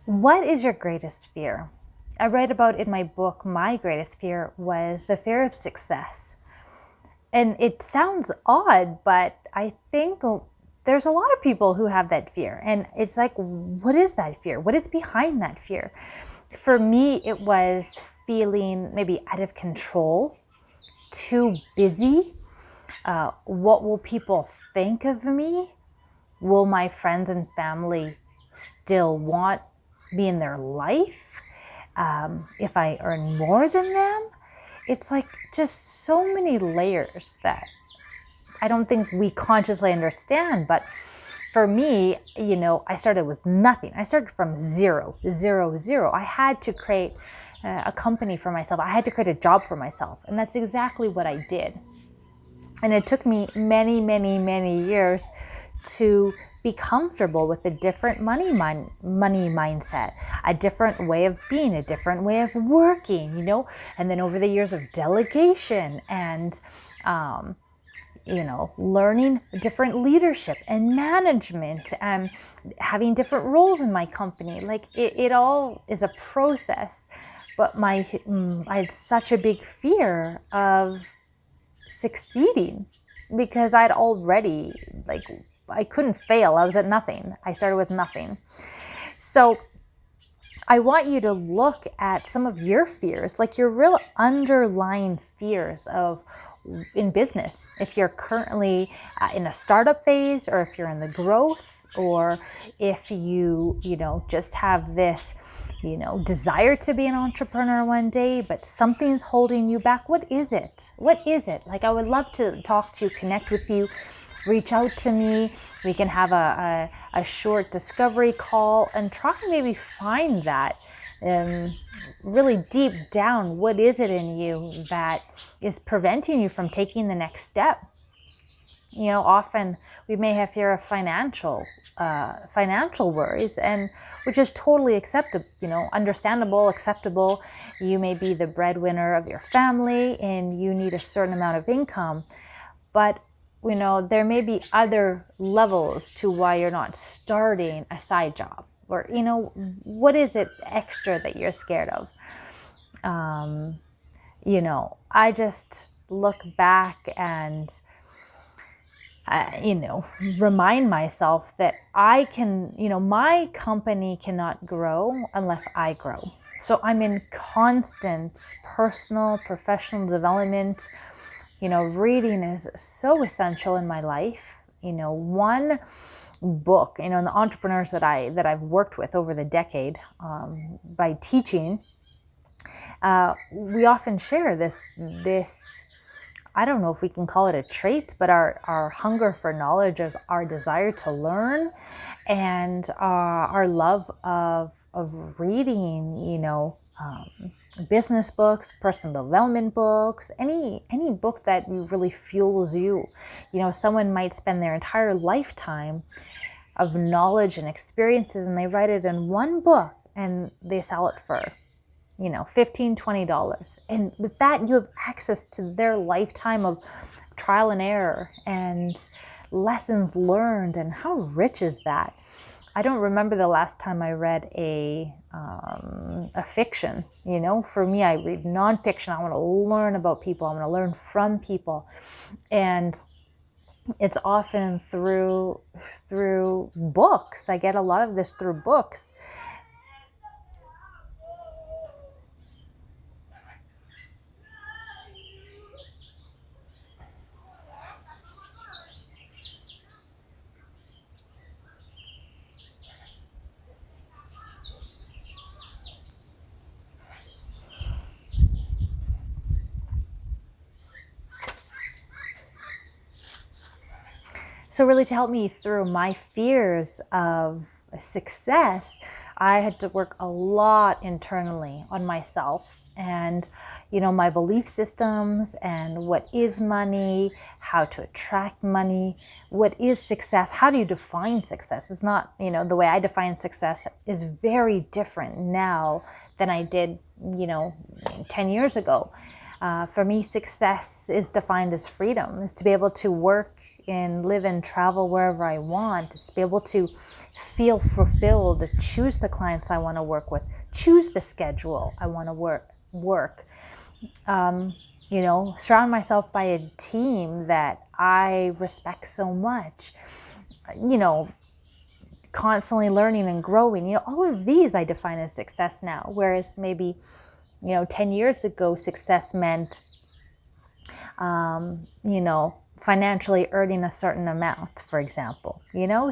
What is your greatest fear? I write about in my book, my greatest fear was the fear of success. And it sounds odd, but I think there's a lot of people who have that fear. And it's like, what is that fear? What is behind that fear? For me, it was feeling maybe out of control, too busy. What will people think of me? Will my friends and family still want me in their life? If I earn more than them? It's like just so many layers that I don't think we consciously understand. But for me, I started with nothing. I started from zero, zero, zero. I had to create a company for myself. I had to create a job for myself. And that's exactly what I did. And it took me many, many, many years to be comfortable with a different money mindset, a different way of being, a different way of working, and then over the years of delegation and, learning different leadership and management, having different roles in my company. Like it all is a process. But I had such a big fear of succeeding because I'd already, I couldn't fail. I was at nothing. I started with nothing. So I want you to look at some of your fears, like your real underlying fears in business. If you're currently in a startup phase, or if you're in the growth, or if you just have this desire to be an entrepreneur one day, but something's holding you back. What is it? What is it? Like, I would love to talk to you, connect with you, reach out to me. We can have a short discovery call and try and maybe find that really deep down. What is it in you that is preventing you from taking the next step? Often we may have fear of financial worries, and which is totally acceptable, understandable, acceptable. You may be the breadwinner of your family and you need a certain amount of income, but there may be other levels to why you're not starting a side job, or what is it extra that you're scared of? I just look back and remind myself that I can, my company cannot grow unless I grow. So I'm in constant personal, professional development. Reading is so essential in my life. One book, the entrepreneurs that I've worked with over the decade, by teaching, we often share this, I don't know if we can call it a trait, but our hunger for knowledge, is our desire to learn, and our love of reading, business books, personal development books, any book that really fuels you. Someone might spend their entire lifetime of knowledge and experiences, and they write it in one book and they sell it for $15, $20. And with that, you have access to their lifetime of trial and error and lessons learned. And how rich is that? I don't remember the last time I read a fiction. For me, I read nonfiction. I want to learn about people. I want to learn from people. And it's often through books. I get a lot of this through books. So really, to help me through my fears of success, I had to work a lot internally on myself and, my belief systems and what is money, how to attract money, what is success, how do you define success? It's not, the way I define success is very different now than I did, 10 years ago. For me, success is defined as freedom, is to be able to work and live and travel wherever I want, to be able to feel fulfilled, choose the clients I want to work with, choose the schedule I want to work. Surround myself by a team that I respect so much, constantly learning and growing. All of these I define as success now, whereas maybe 10 years ago success meant financially earning a certain amount, for example.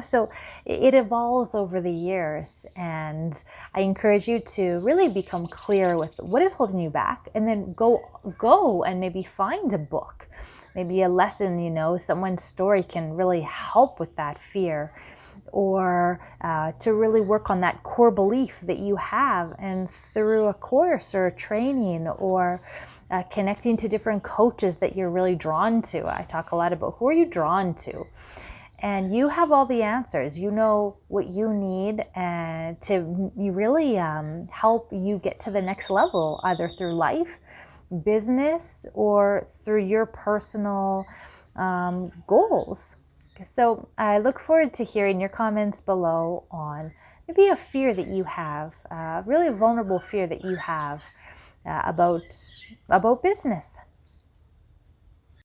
So it evolves over the years, and I encourage you to really become clear with what is holding you back, and then go and maybe find a book, maybe a lesson, someone's story can really help with that fear, or to really work on that core belief that you have, and through a course or a training, or connecting to different coaches that you're really drawn to. I talk a lot about who are you drawn to, and you have all the answers. You know what you need, and to really help you get to the next level, either through life, business, or through your personal goals. So I look forward to hearing your comments below on maybe a fear that you have, really a vulnerable fear that you have about business.